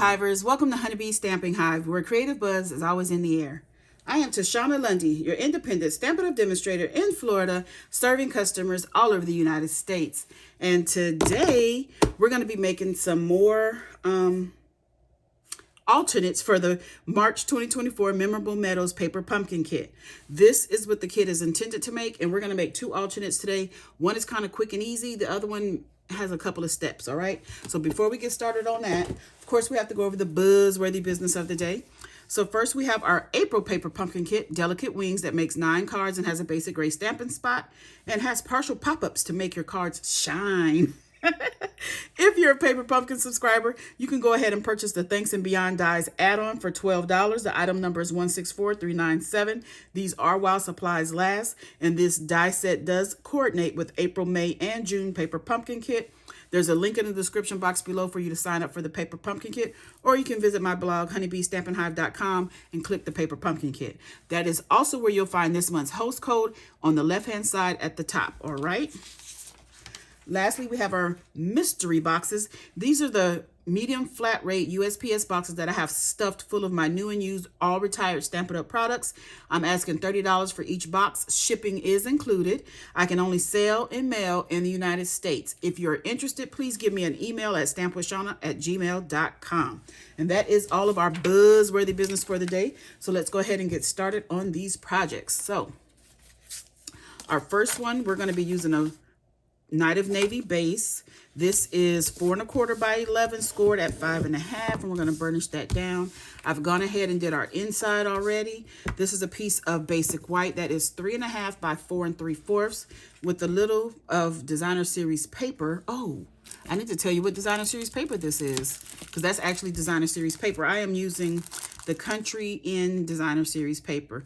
Hivers, welcome to Honeybee Stamping Hive, where creative buzz is always in the air. I am Tashana Lundy, your independent Stampin' Up! Demonstrator in Florida, serving customers all over the United States. And today, we're going to be making some more alternates for the March 2024 Memorable Meadows Paper Pumpkin Kit. This is what the kit is intended to make, and we're going to make two alternates today. One is kind of quick and easy. The other one has a couple of steps, all right? So before we get started on that, of course, we have to go over the buzz-worthy business of the day. So first, we have our April Paper Pumpkin Kit, Delicate Wings, that makes 9 cards and has a basic gray stamping spot and has partial pop-ups to make your cards shine. If you're a Paper Pumpkin subscriber, you can go ahead and purchase the Thanks and Beyond Dies add-on for $12. The item number is 164397. These are while supplies last, and this die set does coordinate with April, May, and June Paper Pumpkin Kit. There's a link in the description box below for you to sign up for the Paper Pumpkin Kit, or you can visit my blog, honeybeestampinhive.com, and click the Paper Pumpkin Kit. That is also where you'll find this month's host code on the left-hand side at the top, all right? Lastly, we have our mystery boxes. These are the medium flat rate USPS boxes that I have stuffed full of my new and used all retired Stampin' Up! Products. I'm asking $30 for each box. Shipping is included. I can only sell and mail in the United States. If you're interested, please give me an email at stampwithshawna@gmail.com. And that is all of our buzzworthy business for the day. So let's go ahead and get started on these projects. So our first one, we're going to be using a Night of Navy base. This is 4 1/4 by 11, scored at 5 1/2, and we're going to burnish that down. I've gone ahead and did our inside already. This is a piece of basic white that is 3 1/2 by 4 3/4 with a little of Designer Series paper. Oh, I need to tell you what Designer Series paper this is, because that's actually Designer Series paper. I am using the Countryside in Designer Series paper.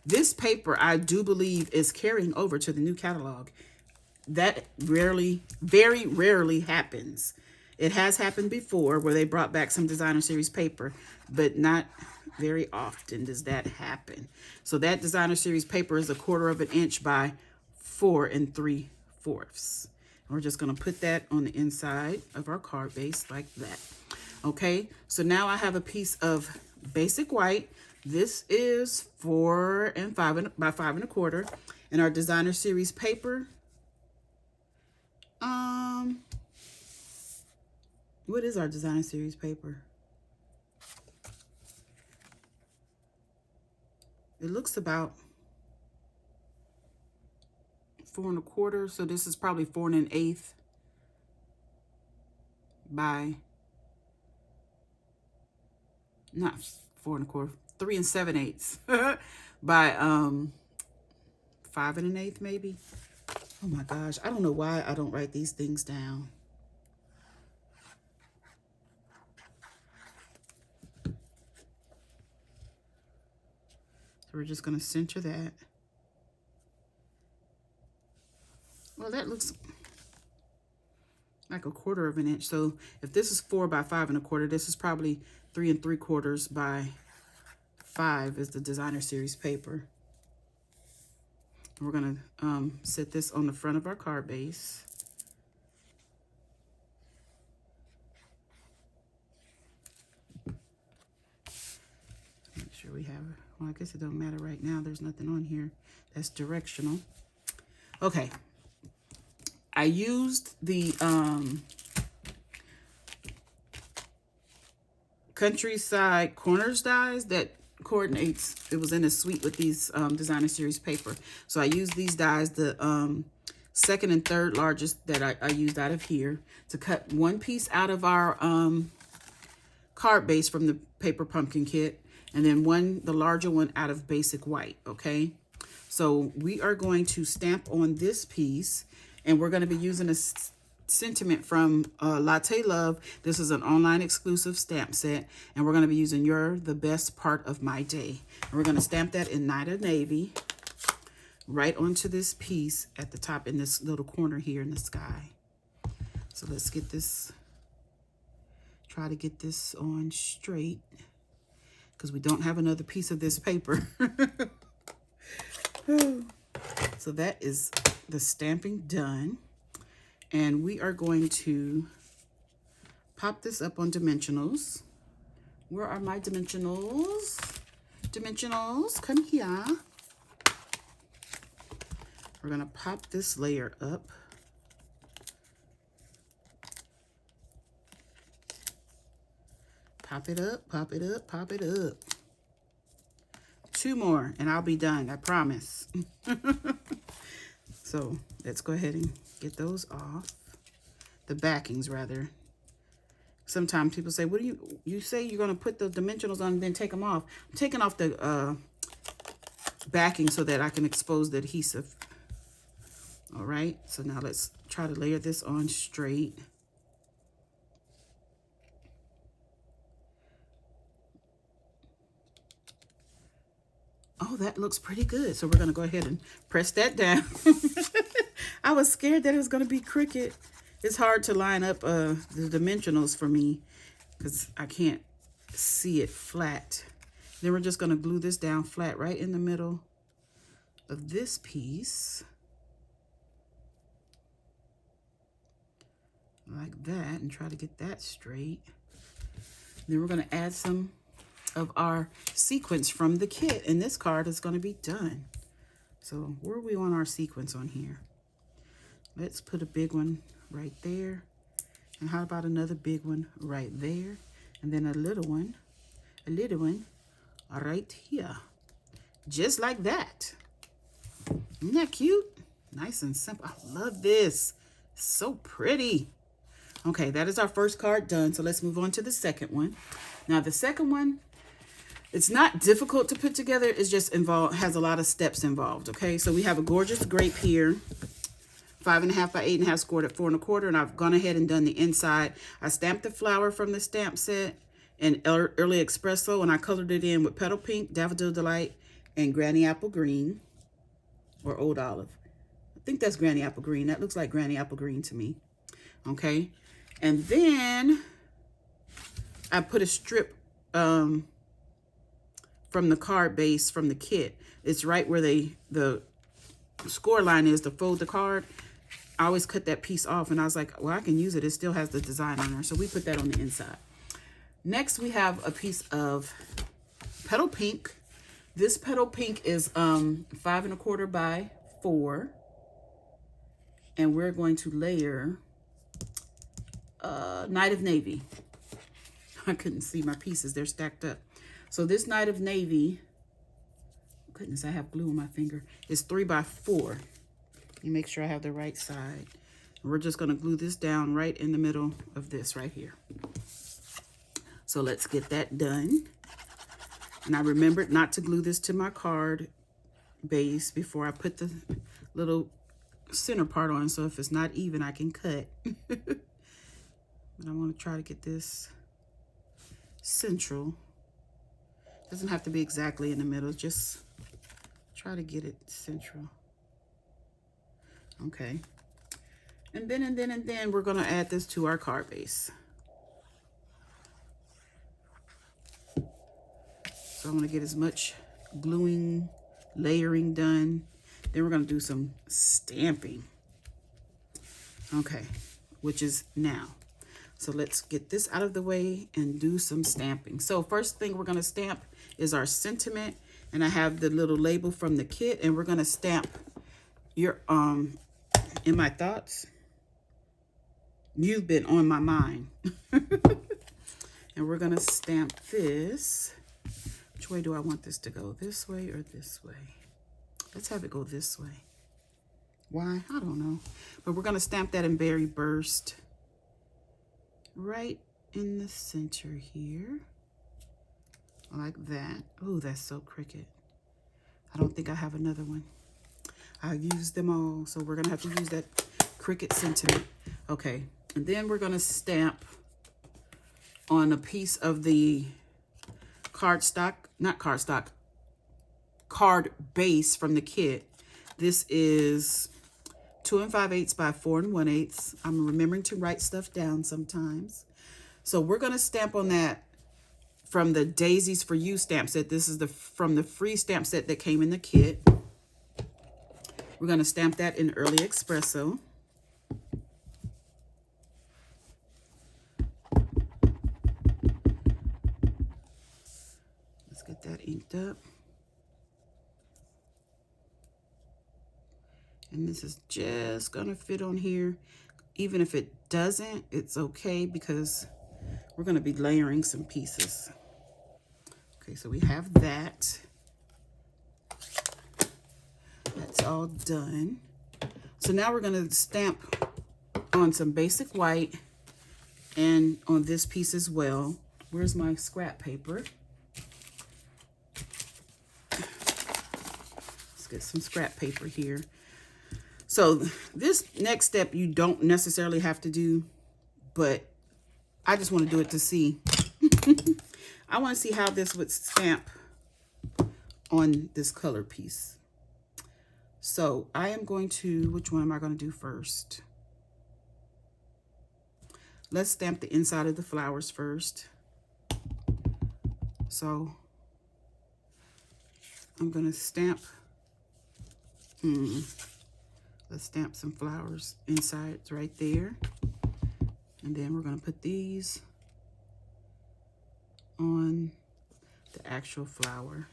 This paper, I do believe, is carrying over to the new catalog. That very rarely happens. It has happened before where they brought back some Designer Series paper, but not very often does that happen. So that Designer Series paper is 1/4 inch by 4 3/4. We're just going to put that on the inside of our card base like that. Okay, so now I have a piece of basic white. This is 4 5 by 5 1/4, and our Designer Series paper. What is our Designer Series paper? It looks about 4 1/4, so this is probably 4 1/8 by, not 4 1/4, 3 7/8 by 5 1/8 maybe. Oh my gosh, I don't know why I don't write these things down. So we're just going to center that. Well, that looks like 1/4 inch. So if this is 4 by 5 1/4, this is probably 3 3/4 by 5 is the Designer Series paper. We're going to set this on the front of our card base. Make sure we have, well, I guess it don't matter right now. There's nothing on here that's directional. Okay. I used the Countryside Corners dies that coordinates. It was in a suite with these Designer Series paper. So I used these dies, the second and third largest that I used out of here, to cut one piece out of our card base from the Paper Pumpkin Kit, and then the larger one out of basic white, okay? So we are going to stamp on this piece, and we're going to be using a sentiment from Latte Love. This is an online exclusive stamp set, and we're going to be using You're the Best Part of My Day. And we're going to stamp that in Night of Navy right onto this piece at the top in this little corner here in the sky. So let's get this, try to get this on straight, because we don't have another piece of this paper. So that is the stamping done. And we are going to pop this up on dimensionals. Where are my dimensionals? Dimensionals, come here. We're gonna pop this layer up. Pop it up, pop it up, pop it up. 2 more and I'll be done, I promise. So let's go ahead and get those off. The backings rather. Sometimes people say, what do you say you're gonna put the dimensionals on and then take them off. I'm taking off the backing so that I can expose the adhesive. All right, so now let's try to layer this on straight. Oh, that looks pretty good. So we're gonna go ahead and press that down. I was scared that it was gonna be crooked. It's hard to line up the dimensionals for me because I can't see it flat. Then we're just gonna glue this down flat right in the middle of this piece. Like that, and try to get that straight. Then we're gonna add some of our sequence from the kit, and this card is gonna be done. So where are we on our sequence on here? Let's put a big one right there. And how about another big one right there? And then a little one right here. Just like that. Isn't that cute? Nice and simple. I love this. It's so pretty. Okay, that is our first card done. So let's move on to the second one. Now the second one, it's not difficult to put together. It's just has a lot of steps involved. Okay, so we have a gorgeous grape here, 5.5 by 8.5, scored at 4 1/4, and I've gone ahead and done the inside. I stamped the flower from the stamp set in Early Espresso, and I colored it in with Petal Pink, Daffodil Delight, and Granny Apple Green, or Old Olive. I think that's Granny Apple Green. That looks like Granny Apple Green to me. Okay, and then I put a strip from the card base from the kit. It's right where the score line is to fold the card. I always cut that piece off, and I was like, well, I can use it. It still has the design on there. So we put that on the inside. Next, we have a piece of Petal Pink. This Petal Pink is 5 1/4 by 4. And we're going to layer Night of Navy. I couldn't see my pieces. They're stacked up. So this Night of Navy, goodness, I have glue on my finger, is 3 by 4. You make sure I have the right side. And we're just gonna glue this down right in the middle of this right here. So let's get that done. And I remembered not to glue this to my card base before I put the little center part on. So if it's not even, I can cut. But I wanna try to get this central. Doesn't have to be exactly in the middle, just try to get it central. Okay. And then we're gonna add this to our card base. So I'm gonna get as much gluing, layering done. Then we're gonna do some stamping. Okay, which is now. So let's get this out of the way and do some stamping. So first thing we're gonna stamp is our sentiment. And I have the little label from the kit, and we're gonna stamp your, in my thoughts, you've been on my mind. And we're gonna stamp this. Which way do I want this to go? This way or this way? Let's have it go this way. Why? I don't know. But we're gonna stamp that in Berry Burst right in the center here. Like that. Oh, that's so crooked. I don't think I have another one. I used them all, so we're gonna have to use that cricket sentiment. Okay, and then we're gonna stamp on a piece of the cardstock, not cardstock, card base from the kit. This is 2 5/8 by 4 1/8. I'm remembering to write stuff down sometimes. So we're gonna stamp on that from the Daisies for You stamp set. This is from the free stamp set that came in the kit. We're gonna stamp that in Early Espresso. that inked up. And this is just gonna fit on here. Even if it doesn't, it's okay because we're gonna be layering some pieces. Okay, so we have that. That's all done. So now we're gonna stamp on some basic white and on this piece as well. Where's my scrap paper? Let's get some scrap paper here. So this next step you don't necessarily have to do, but I just want to do it to see. I want to see how this would stamp on this color piece. So I am going to, which one am I going to do first? Let's stamp the inside of the flowers first. So I'm going to stamp, let's stamp some flowers inside right there. And then we're going to put these on the actual flower.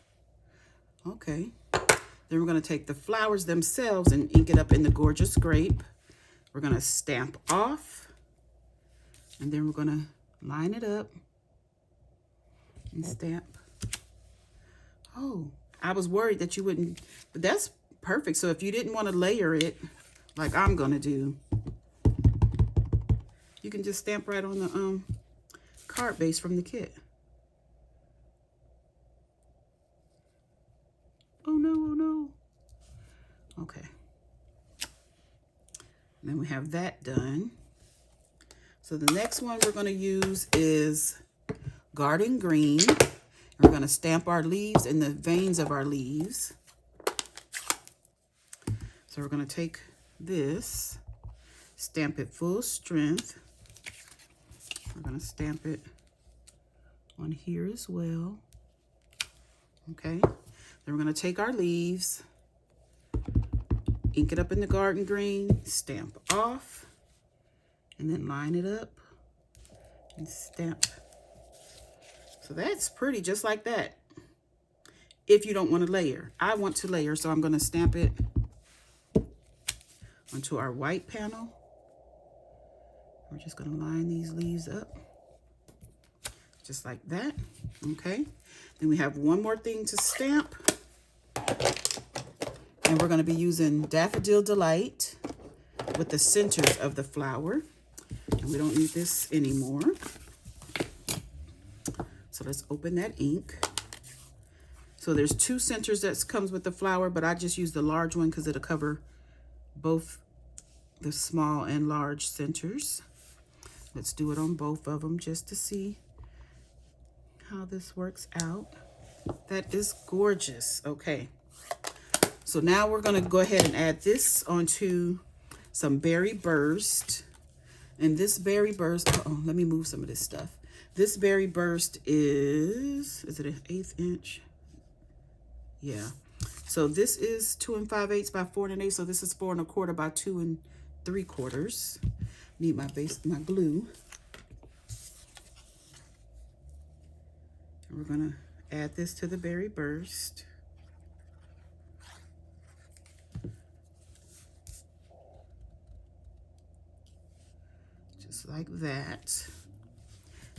Okay. Then we're going to take the flowers themselves and ink it up in the Gorgeous Grape. We're going to stamp off. And then we're going to line it up and stamp. Oh, I was worried that you wouldn't, but that's perfect. So if you didn't want to layer it like I'm going to do, you can just stamp right on the card base from the kit. Oh no, oh no. Okay. And then we have that done. So the next one we're going to use is Garden Green. We're going to stamp our leaves in the veins of our leaves. So we're going to take this, stamp it full strength. We're going to stamp it on here as well. Okay. Then we're going to take our leaves, ink it up in the Garden Green, stamp off, and then line it up and stamp. So that's pretty, just like that. If you don't want to layer. I want to layer, so I'm going to stamp it onto our white panel. We're just going to line these leaves up just like that. Okay. Then we have one more thing to stamp. And we're going to be using Daffodil Delight with the centers of the flower. And we don't need this anymore. So let's open that ink. So there's two centers that comes with the flower, but I just use the large one because it'll cover both the small and large centers. Let's do it on both of them just to see how this works out. That is gorgeous. Okay. So now we're going to go ahead and add this onto some Berry Burst. And this Berry Burst, oh, let me move some of this stuff. This Berry Burst is it an 1/8 inch? Yeah. So this is 2 5/8 by 4 1/8. So this is 4 1/4 by 2 3/4. Need my glue. And we're gonna add this to the Berry Burst. Just like that.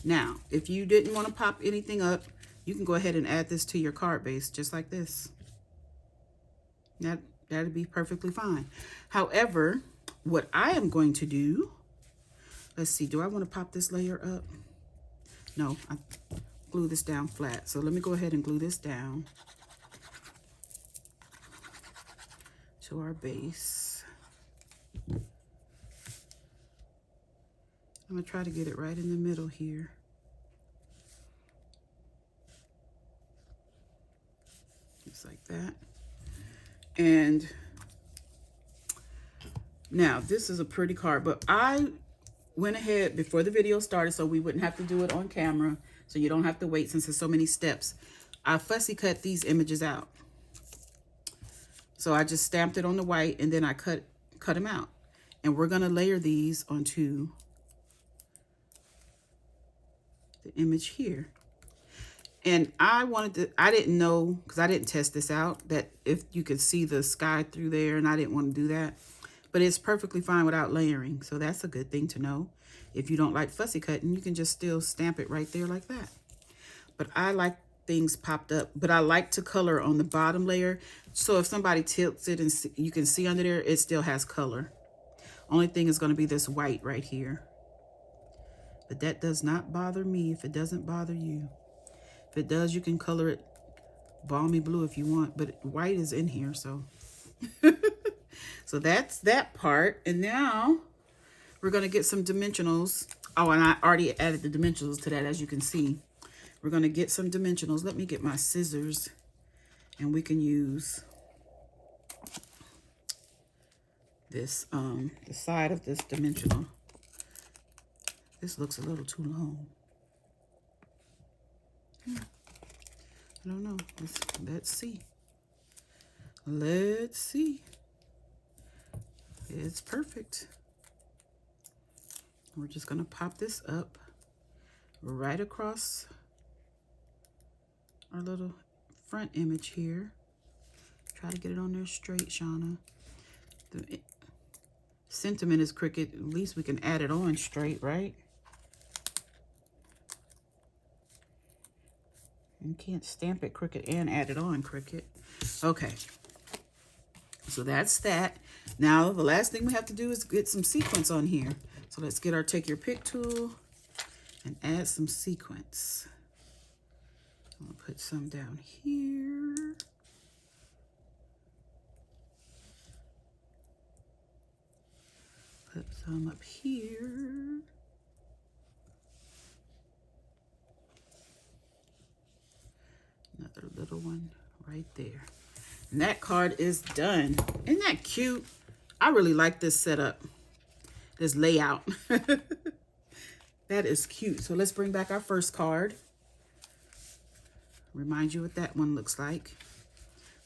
Now, if you didn't want to pop anything up, you can go ahead and add this to your card base, just like this. That'd be perfectly fine. However, what I am going to do, let's see, do I want to pop this layer up? No, I glue this down flat. So let me go ahead and glue this down to our base. I'm going to try to get it right in the middle here. Just like that. And now this is a pretty card, but I went ahead before the video started so we wouldn't have to do it on camera, so you don't have to wait since there's so many steps. I fussy cut these images out. So I just stamped it on the white and then I cut them out. And we're going to layer these onto the image here. And I didn't know, because I didn't test this out, that if you could see the sky through there, and I didn't want to do that. But it's perfectly fine without layering. So that's a good thing to know. If you don't like fussy cutting, you can just still stamp it right there like that. But I like things popped up. But I like to color on the bottom layer. So if somebody tilts it and you can see under there, it still has color. Only thing is going to be this white right here. But that does not bother me if it doesn't bother you. If it does, you can color it balmy blue if you want, but white is in here, so. So that's that part. And now we're going to get some dimensionals. Oh, and I already added the dimensionals to that, as you can see. We're going to get some dimensionals. Let me get my scissors, and we can use this, the side of this dimensional. This looks a little too long. I don't know. Let's see. Let's see. It's perfect. We're just going to pop this up right across our little front image here. Try to get it on there straight, Shauna. The sentiment is crooked. At least we can add it on straight, right? You can't stamp it crooked and add it on crooked. Okay. So that's that. Now, the last thing we have to do is get some sequins on here. So let's get our Take Your Pick tool and add some sequins. I'm going to put some down here. Put some up here. Another little one right there. And that card is done. Isn't that cute? I really like this setup, this layout. That is cute. So let's bring back our first card. Remind you what that one looks like.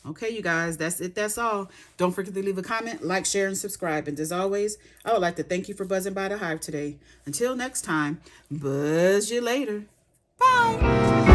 Okay, you guys, that's it. That's all. Don't forget to leave a comment, like, share, and subscribe. And as always, I would like to thank you for buzzing by the Hive today. Until next time, buzz you later. Bye.